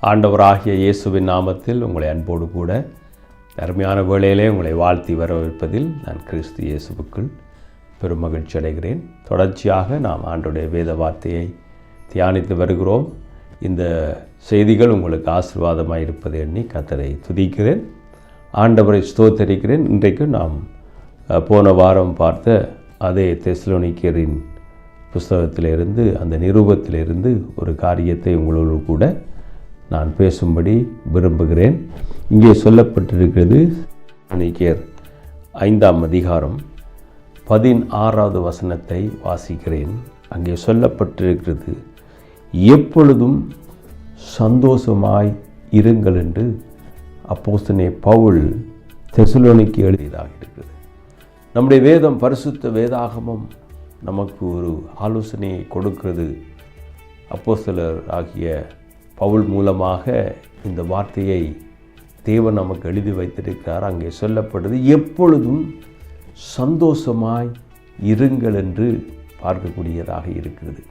ஆண்டவராகிய இயேசுவின் நாமத்தில் உங்களை அன்போடு கூட அருமையான வேளையிலே உங்களை வாழ்த்தி வரவேற்பதில் நான் கிறிஸ்து இயேசுவுக்குள் பெரும் மகிழ்ச்சி அடைகிறேன். தொடர்ச்சியாக நாம் ஆண்டவருடைய வேத வார்த்தையை தியானித்து வருகிறோம். இந்த செய்திகள் உங்களுக்கு ஆசீர்வாதமாக இருப்பதை எண்ணி கர்த்தரை துதிக்கிறேன், ஆண்டவரை ஸ்தோத்தரிக்கிறேன். இன்றைக்கு நாம் போன வாரம் பார்த்த அதே தெசலோனிக்கேயரின் புஸ்தகத்திலிருந்து, அந்த நிருபத்திலிருந்து ஒரு காரியத்தை உங்களோடு கூட நான் பேசும்படி விரும்புகிறேன். இங்கே சொல்லப்பட்டிருக்கிறது, தெசலோனிக்கேயர் 5ஆம் அதிகாரம் 16வது வசனத்தை வாசிக்கிறேன். அங்கே சொல்லப்பட்டிருக்கிறது, எப்பொழுதும் சந்தோஷமாய் இருங்கள் என்று அப்போஸ்தலனாகிய பவுல் தெசலோனிக்கு எழுதியதாக இருக்கிறது. நம்முடைய வேதம், பரிசுத்த வேதாகமம் நமக்கு ஒரு ஆலோசனையை கொடுக்கிறது. அப்போஸ்தலர் ஆகிய பவுல் மூலமாக இந்த வார்த்தையை தேவன் நமக்கு எழுதி வைத்திருக்கிறார். அங்கே சொல்லப்படுது, எப்பொழுதும் சந்தோஷமாய் இருங்கள் என்று பார்க்கக்கூடியதாக இருக்கிறது.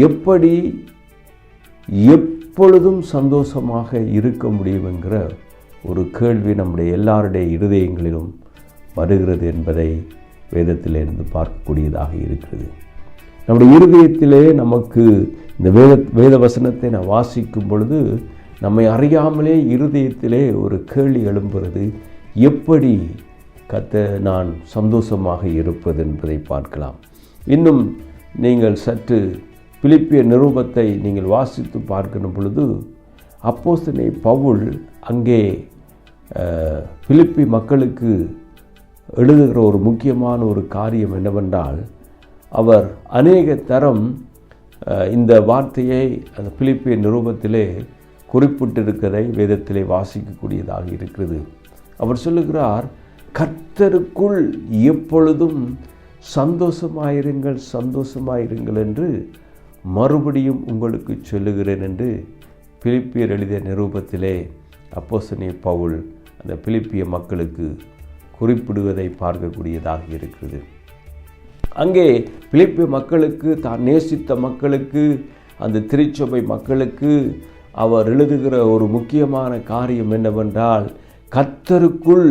எப்படி எப்பொழுதும் சந்தோஷமாக இருக்க முடியும் என்கிற ஒரு கேள்வி நம்முடைய எல்லாருடைய இருதயங்களிலும் வருகிறது என்பதை வேதத்திலிருந்து பார்க்கக்கூடியதாக இருக்கிறது. நம்முடைய இருதயத்திலே நமக்கு இந்த வேத வசனத்தை நான் வாசிக்கும் பொழுது நம்மை அறியாமலே இருதயத்திலே ஒரு கேள்வி எழும்புகிறது, எப்படி நான் சந்தோஷமாக இருப்பது என்பதை பார்க்கலாம். இன்னும் நீங்கள் சற்று பிலிப்பிய நிருபத்தை நீங்கள் வாசித்து பார்க்கிற பொழுது அப்போஸ்தலனாகிய பவுல் அங்கே பிலிப்பி மக்களுக்கு எழுதுகிற ஒரு முக்கியமான ஒரு காரியம் என்னவென்றால், அவர் அநேக தரம் இந்த வார்த்தையை அந்த பிலிப்பிய நிருபத்திலே குறிப்பிட்டிருக்கிறதை வேதத்திலே வாசிக்கக்கூடியதாக இருக்கிறது. அவர் சொல்லுகிறார், கர்த்தருக்குள் எப்பொழுதும் சந்தோஷமாயிருங்கள் சந்தோஷமாயிருங்கள் என்று மறுபடியும் உங்களுக்கு சொல்லுகிறேன் என்று பிலிப்பியர் எழுதிய நிருபத்திலே அப்போஸ்தலனாகிய பவுல் அந்த பிலிப்பிய மக்களுக்கு குறிப்பிடுவதை பார்க்கக்கூடியதாக இருக்கிறது. அங்கே பிலிப்பிய மக்களுக்கு, தான் நேசித்த மக்களுக்கு, அந்த திருச்சபை மக்களுக்கு அவர் எழுதுகிற ஒரு முக்கியமான காரியம் என்னவென்றால், கர்த்தருக்குள்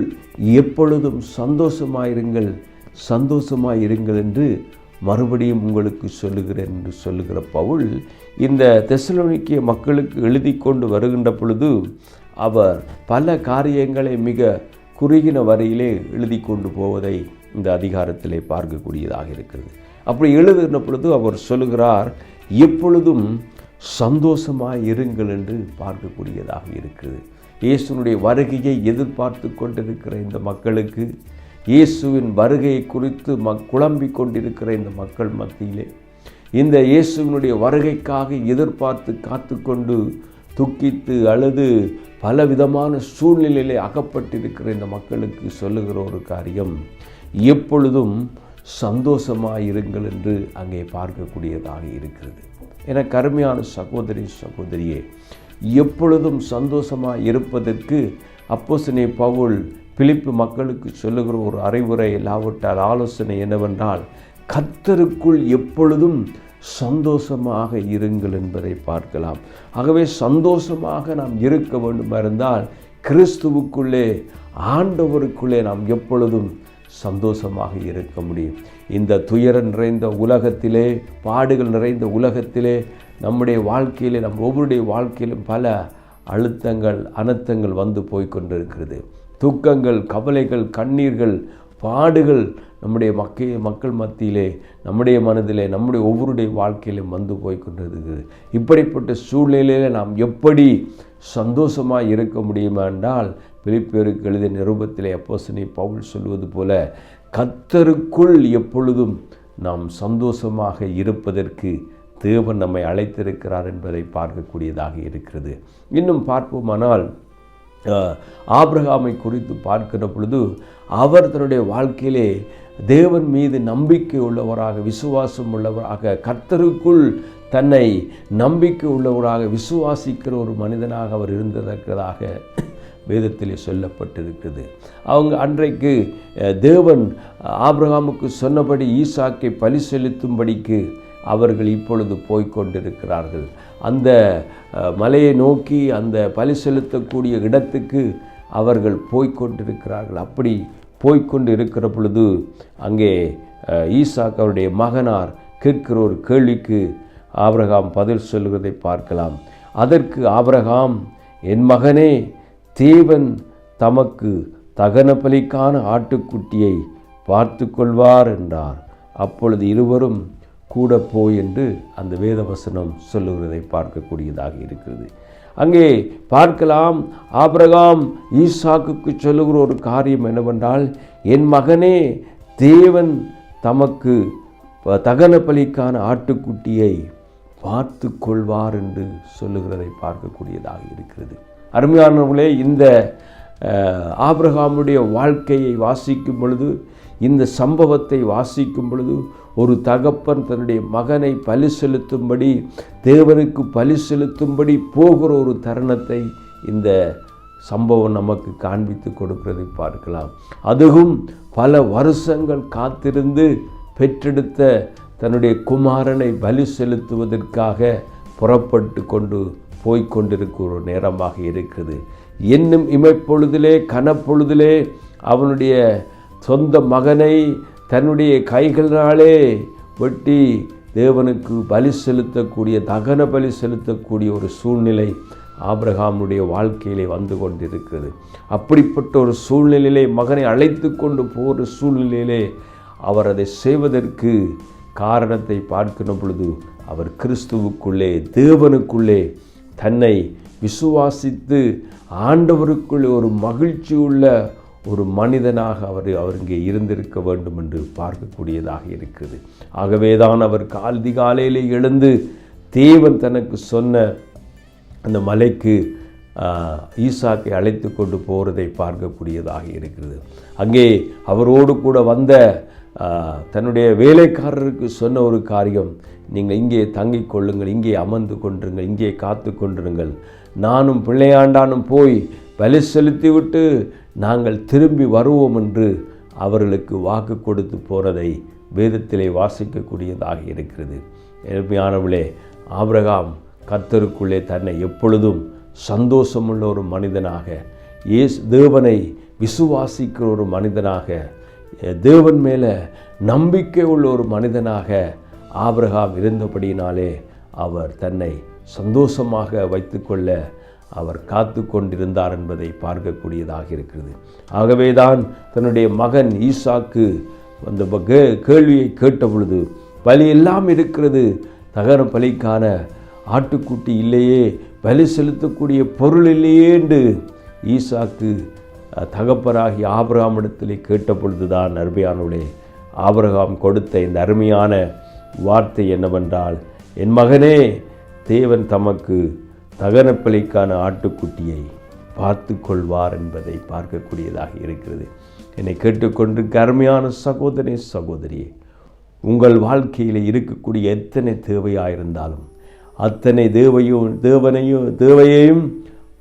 எப்பொழுதும் சந்தோஷமாயிருங்கள் சந்தோஷமாயிருங்கள் என்று மறுபடியும் உங்களுக்கு சொல்லுகிறேன் என்று சொல்லுகிற பவுல் இந்த தெசலோனிக்கேய மக்களுக்கு எழுதி கொண்டு வருகின்ற பொழுது அவர் பல காரியங்களை மிக குறுகின வரையிலே எழுதி கொண்டு போவதை இந்த அதிகாரத்திலே பார்க்கக்கூடியதாக இருக்கிறது. அப்படி எழுதுகிற பொழுது அவர் சொல்லுகிறார், எப்பொழுதும் சந்தோஷமாய் இருங்கள் என்று பார்க்கக்கூடியதாக இருக்கிறது. இயேசுனுடைய வருகையை எதிர்பார்த்து கொண்டிருக்கிற இந்த மக்களுக்கு, இயேசுவின் வருகையை குறித்து குழம்பிக் கொண்டிருக்கிற இந்த மக்கள் மத்தியிலே, இந்த இயேசுவினுடைய வருகைக்காக எதிர்பார்த்து காத்து கொண்டு துக்கித்து அழுது பலவிதமான சூழ்நிலையிலே அகப்பட்டிருக்கிற இந்த மக்களுக்கு சொல்லுகிற ஒரு காரியம், எப்பொழுதும் சந்தோஷமாக இருங்கள் என்று அங்கே பார்க்கக்கூடியதாக இருக்கிறது. எனக்கு அருமையான சகோதரியே, எப்பொழுதும் சந்தோஷமாக இருப்பதற்கு அப்போஸ்தலனாகிய பவுல் பிலிப்பி மக்களுக்கு சொல்லுகிற ஒரு அறிவுரை இல்லாவிட்டால் ஆலோசனை என்னவென்றால், கர்த்தருக்குள் எப்பொழுதும் சந்தோஷமாக இருங்கள் என்பதை பார்க்கலாம். ஆகவே சந்தோஷமாக நாம் இருக்க வேண்டும் இருந்தால் கிறிஸ்துவுக்குள்ளே, ஆண்டவருக்குள்ளே நாம் எப்பொழுதும் சந்தோஷமாக இருக்க முடியும். இந்த துயரம் நிறைந்த உலகத்திலே, பாடுகள் நிறைந்த உலகத்திலே, நம்முடைய வாழ்க்கையிலே, நம் ஒவ்வொருடைய வாழ்க்கையிலும் பல அழுத்தங்கள் அனர்த்தங்கள் வந்து போய்கொண்டிருக்கிறது. துக்கங்கள், கவலைகள், கண்ணீர்கள், பாடுகள் நம்முடைய மக்கள் மத்தியிலே, நம்முடைய மனதிலே, நம்முடைய ஒவ்வொருடைய வாழ்க்கையிலும் வந்து போய்கொண்டிருக்கிறது. இப்படிப்பட்ட சூழ்நிலையில் நாம் எப்படி சந்தோஷமாக இருக்க முடியுமா என்றால், பிலிப்பியருக்கு எழுதிய நிருபத்திலே அப்போஸ்தலனாகிய பவுல் சொல்வது போல, கர்த்தருக்குள் எப்பொழுதும் நாம் சந்தோஷமாக இருப்பதற்கு தேவன் நம்மை அழைத்திருக்கிறார் என்பதை பார்க்கக்கூடியதாக இருக்கிறது. இன்னும் பார்ப்போமானால், ஆபிரகாமை குறித்து பார்க்கிற பொழுது அவர் தன்னுடைய வாழ்க்கையிலே தேவன் மீது நம்பிக்கை உள்ளவராக, விசுவாசம் உள்ளவராக, கர்த்தருக்குள் தன்னை நம்பிக்கை உள்ளவராக விசுவாசிக்கிற ஒரு மனிதனாக அவர் இருந்திருக்கிறதாக வேதத்திலே சொல்லப்பட்டிருக்கிறது. அவங்க அன்றைக்கு தேவன் ஆபிரகாமுக்கு சொன்னபடி ஈசாக்கை பலி செலுத்தும்படிக்கு அவர்கள் இப்பொழுது போய்கொண்டிருக்கிறார்கள். அந்த மலையை நோக்கி அந்த பலி செலுத்தக்கூடிய இடத்துக்கு அவர்கள் போய்கொண்டிருக்கிறார்கள். அப்படி போய்கொண்டு இருக்கிற பொழுது அங்கே ஈசாக் அவருடைய மகனார் கேட்கிற ஒரு கேள்விக்கு ஆபிரகாம் பதில் சொல்கிறதை பார்க்கலாம். அதற்கு ஆபிரகாம், என் மகனே, தேவன் தமக்கு தகன பலிக்கான ஆட்டுக்குட்டியை பார்த்து கொள்வார் என்றார். அப்பொழுது இருவரும் கூட போய் என்று அந்த வேதவசனம் சொல்லுகிறதை பார்க்கக்கூடியதாக இருக்கிறது. அங்கே பார்க்கலாம், ஆபிரகாம் ஈசாக்குக்கு சொல்லுகிற ஒரு காரியம் என்னவென்றால், என் மகனே, தேவன் தமக்கு தகன பலிக்கான ஆட்டுக்குட்டியை பார்த்து கொள்வார் என்று சொல்லுகிறதை பார்க்கக்கூடியதாக இருக்கிறது. அருமையானவர்களே, இந்த ஆபிரகாமுடைய வாழ்க்கையை வாசிக்கும் பொழுது, இந்த சம்பவத்தை வாசிக்கும் பொழுது, ஒரு தகப்பன் தன்னுடைய மகனை பலி செலுத்தும்படி, தேவனுக்கு பலி செலுத்தும்படி போகிற ஒரு தருணத்தை இந்த சம்பவம் நமக்கு காண்பித்து கொடுக்கிறதை பார்க்கலாம். அதுவும் பல வருஷங்கள் காத்திருந்து பெற்றெடுத்த தன்னுடைய குமாரனை பலி செலுத்துவதற்காக புறப்பட்டு கொண்டு போய்கொண்டிருக்கிற ஒரு நேரமாக இருக்கிறது. என்னும் இமைப்பொழுதிலே, கனப்பொழுதிலே அவனுடைய சொந்த மகனை தன்னுடைய கைகளினாலே வெட்டி தேவனுக்கு பலி செலுத்தக்கூடிய, தகன பலி செலுத்தக்கூடிய ஒரு சூழ்நிலை ஆபிரகாமுடைய வாழ்க்கையிலே வந்து கொண்டிருக்கிறது. அப்படிப்பட்ட ஒரு சூழ்நிலையிலே மகனை அழைத்து கொண்டு போகிற சூழ்நிலையிலே அவர் அதை செய்வதற்கு காரணத்தை பார்க்கிற பொழுது, அவர் கிறிஸ்துவுக்குள்ளே, தேவனுக்குள்ளே தன்னை விசுவாசித்து ஆண்டவருக்குள்ளே ஒரு மகிழ்ச்சி உள்ள ஒரு மனிதனாக அவர் இங்கே இருந்திருக்க வேண்டும் என்று பார்க்கக்கூடியதாக இருக்கிறது. ஆகவே தான் அவர் அதிகாலையிலே எழுந்து தேவன் தனக்கு சொன்ன அந்த மலைக்கு ஈசாக்கை அழைத்து கொண்டு போகிறதை பார்க்கக்கூடியதாக இருக்கிறது. அங்கே அவரோடு கூட வந்த தன்னுடைய வேலைக்காரருக்கு சொன்ன ஒரு காரியம், நீங்கள் இங்கே தங்கிக் கொள்ளுங்கள், இங்கே அமர்ந்து கொண்டிருங்கள், இங்கே காத்து கொண்டிருங்கள், நானும் பிள்ளையாண்டானும் போய் பலி செலுத்திவிட்டு நாங்கள் திரும்பி வருவோம் என்று அவர்களுக்கு வாக்கு கொடுத்து போனதை வேதத்திலே வாசிக்கக்கூடியதாக இருக்கிறது. எளிமையானவளே, ஆபிரகாம் கர்த்தருக்குள்ளே தன்னை எப்பொழுதும் சந்தோஷமுள்ள ஒரு மனிதனாக, தேவனை விசுவாசிக்கிற ஒரு மனிதனாக, தேவன் மேலே நம்பிக்கை உள்ள ஒரு மனிதனாக ஆபிரகாம் இருந்தபடியினாலே அவர் தன்னை சந்தோஷமாக வைத்துக்கொள்ள அவர் காத்து கொண்டிருந்தார் என்பதை பார்க்கக்கூடியதாக இருக்கிறது. ஆகவே தான் தன்னுடைய மகன் ஈசாக்கு அந்த கேள்வியை கேட்ட பொழுது, பலி எல்லாம் இருக்கிறது, தகன பலிக்கான ஆட்டுக்குட்டி இல்லையே, பலி செலுத்தக்கூடிய பொருள் இல்லையே என்று ஈசாக்கு தகப்பராகி ஆபிரகாமிடத்திலே கேட்ட பொழுதுதான் அருமையானவளே, ஆபிரகாம் கொடுத்த இந்த அருமையான வார்த்தை என்னவென்றால், என் மகனே, தேவன் தமக்கு தகன பலிக்கான ஆட்டுக்குட்டியை பார்த்து கொள்வார் என்பதை பார்க்கக்கூடியதாக இருக்கிறது. என்னை கேட்டுக்கொண்டிருக்க அருமையான சகோதரே, சகோதரியே, உங்கள் வாழ்க்கையில் இருக்கக்கூடிய எத்தனை தேவையாயிருந்தாலும் அத்தனை தேவையையும்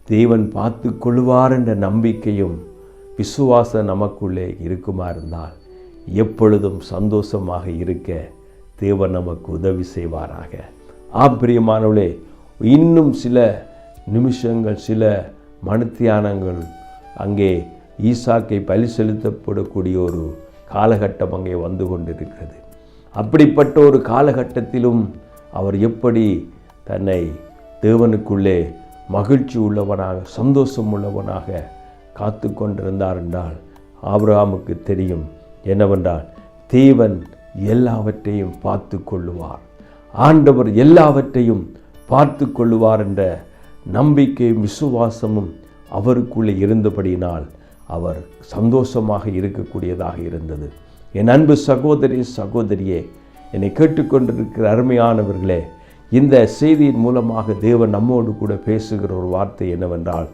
தேவன் பார்த்து கொள்வார் என்ற நம்பிக்கையும் விசுவாசம் நமக்குள்ளே இருக்குமா இருந்தால் எப்பொழுதும் சந்தோஷமாக இருக்க தேவன் நமக்கு உதவி செய்வாராக. பிரியமானவர்களே, இன்னும் சில நிமிஷங்கள், சில மணித்தியானங்கள் அங்கே ஈசாக்கை பலி செலுத்தப்படக்கூடிய ஒரு காலகட்டம் அங்கே வந்து கொண்டிருக்கிறது. அப்படிப்பட்ட ஒரு காலகட்டத்திலும் அவர் எப்படி தன்னை தேவனுக்குள்ளே மகிழ்ச்சி உள்ளவனாக, சந்தோஷம் உள்ளவனாக காத்து கொண்டிருந்தார் என்றால் ஆபிரகாமுக்கு தெரியும் என்னவென்றால், தேவன் எல்லாவற்றையும் பார்த்து கொள்ளுவார், ஆண்டவர் எல்லாவற்றையும் பார்த்து கொள்ளுவார் என்ற நம்பிக்கையும் விசுவாசமும் அவருக்குள்ளே இருந்தபடியினால் அவர் சந்தோஷமாக இருக்கக்கூடியதாக இருந்தது. என் அன்பு சகோதரி, சகோதரியே, என்னை கேட்டுக்கொண்டிருக்கிற அருமையானவர்களே, இந்த செய்தியின் மூலமாக தேவன் நம்மோடு கூட பேசுகிற ஒரு வார்த்தை என்னவென்றால்,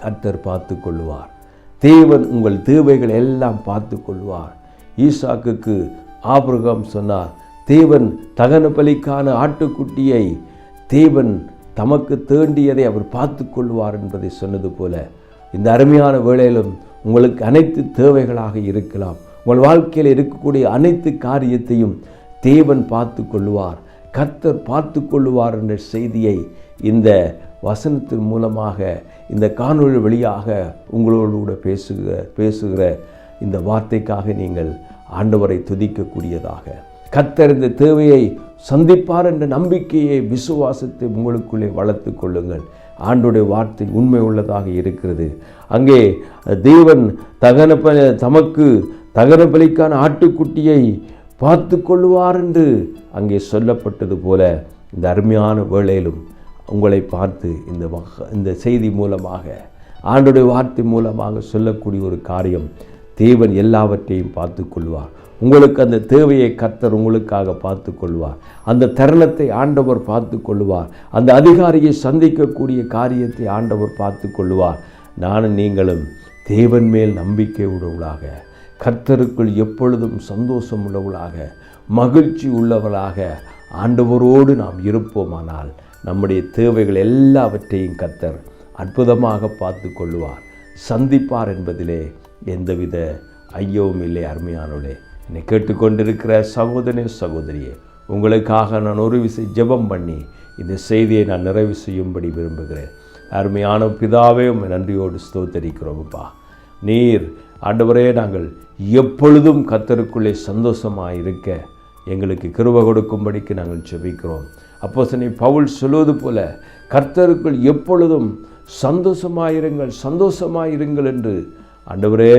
கர்த்தர் பார்த்து கொள்ளுவார், தேவன் உங்கள் தேவைகளை எல்லாம் பார்த்து கொள்வார். ஈசாக்குக்கு ஆபிரகாம் சொன்னார், தேவன் தகன பலிக்கான ஆட்டுக்குட்டியை தேவன் தமக்கு தேண்டியதை அவர் பார்த்து கொள்வார் என்பதை சொன்னது போல, இந்த அருமையான வேளையிலும் உங்களுக்கு அனைத்து தேவைகளாக இருக்கலாம், உங்கள் வாழ்க்கையில் இருக்கக்கூடிய அனைத்து காரியத்தையும் தேவன் பார்த்து கொள்ளுவார், கர்த்தர் பார்த்து கொள்ளுவார் என்ற செய்தியை இந்த வசனத்தின் மூலமாக, இந்த காணொளி வழியாக உங்களோடு கூட பேசுகிற இந்த வார்த்தைக்காக நீங்கள் ஆண்டவரை துதிக்கக்கூடியதாக, கர்த்தர் இந்த தேவையை சந்திப்பார் என்ற நம்பிக்கையை, விசுவாசத்தை உங்களுக்குள்ளே வளர்த்து கொள்ளுங்கள். ஆண்டவருடைய வார்த்தை உண்மை உள்ளதாக இருக்கிறது. அங்கே தேவன் தமக்கு தகன பலிக்கான ஆட்டுக்குட்டியை பார்த்து கொள்ளுவார் என்று அங்கே சொல்லப்பட்டது போல, இந்த அருமையான வேளையிலும் உங்களை பார்த்து இந்த செய்தி மூலமாக, ஆண்டவருடைய வார்த்தை மூலமாக சொல்லக்கூடிய ஒரு காரியம், தேவன் எல்லாவற்றையும் பார்த்து கொள்வார். உங்களுக்கு அந்த தேவையை கர்த்தர் உங்களுக்காக பார்த்து கொள்வார். அந்த தருணத்தை ஆண்டவர் பார்த்து கொள்வார். அந்த அதிகாரியை சந்திக்கக்கூடிய காரியத்தை ஆண்டவர் பார்த்து கொள்வார். நானும் நீங்களும் தேவன் மேல் நம்பிக்கை உள்ளவர்களாக, கர்த்தருக்குள் எப்பொழுதும் சந்தோஷம் உள்ளவர்களாக, மகிழ்ச்சி உள்ளவர்களாக ஆண்டவரோடு நாம் இருப்போமானால் நம்முடைய தேவைகள் எல்லாவற்றையும் கர்த்தர் அற்புதமாக பார்த்து கொள்வார், சந்திப்பார் என்பதிலே எந்தவித ஐயவும் இல்லை. அருமையானவர்களே, என்னை கேட்டுக்கொண்டிருக்கிற சகோதரனே, சகோதரியே, உங்களுக்காக நான் ஒரு விசை ஜெபம் பண்ணி இந்த செய்தியை நான் நிறைவு செய்யும்படி விரும்புகிறேன். அருமையான பிதாவே, உம்மை நன்றியோடு ஸ்தோத்தரிக்கிறோம்ப்பா. நீர் ஆண்டவரே, நாங்கள் எப்பொழுதும் கர்த்தருக்குள்ளே சந்தோஷமாக இருக்க எங்களுக்கு கிருபை கொடுக்கும்படிக்கு நாங்கள் ஜெபிக்கிறோம். அப்போஸ்தலன் பவுல் சொல்வது போல, கர்த்தருக்குள் எப்பொழுதும் சந்தோஷமாயிருங்கள், சந்தோஷமாயிருங்கள் என்று ஆண்டவரே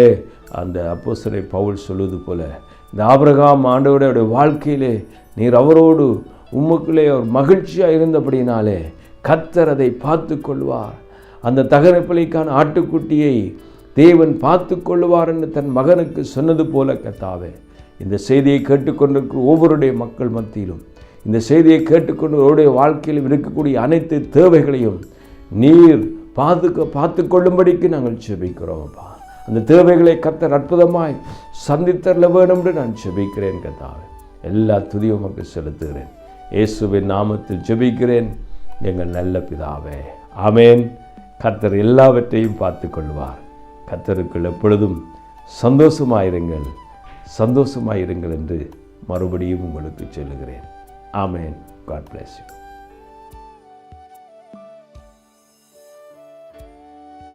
அந்த அப்போஸ்தலன் பவுல் சொல்வது போல, இந்த ஆபிரகாம் ஆண்டவருடைய வாழ்க்கையிலே நீர் அவரோடு உமக்குள்ளே ஒரு மகிழ்ச்சியாக இருந்தபடினாலே கர்த்தர் அதை பார்த்து கொள்வார். அந்த தகன பலிக்கான ஆட்டுக்குட்டியை தேவன் பார்த்து கொள்ளுவார் என்று தன் மகனுக்கு சொன்னது போல கர்த்தாவே, இந்த செய்தியை கேட்டுக்கொண்டிருக்கிற ஒவ்வொருடைய மக்கள் மத்தியிலும், இந்த செய்தியை கேட்டுக்கொண்டவருடைய வாழ்க்கையிலும் இருக்கக்கூடிய அனைத்து தேவைகளையும் நீர் பார்த்து கொள்ளும்படிக்கு நாங்கள் ஜெபிக்கிறோம்ப்பா. அந்த தேவைகளை கர்த்தர் அற்புதமாய் சந்தித்தரல வேண்டும் என்று நான் ஜெபிக்கிறேன் கர்த்தாவே. எல்லா துதியும் உமக்கு செலுத்துகிறேன். இயேசுவின் நாமத்தில் ஜெபிக்கிறேன் எங்கள் நல்ல பிதாவே, ஆமேன். கர்த்தர் எல்லாவற்றையும் பார்த்து கொள்வார். கர்த்தருக்குள் எப்பொழுதும் சந்தோஷமாயிருங்கள், சந்தோஷமாயிருங்கள் என்று மறுபடியும் உங்களுக்கு சொல்லுகிறேன். ஆமேன். God bless you.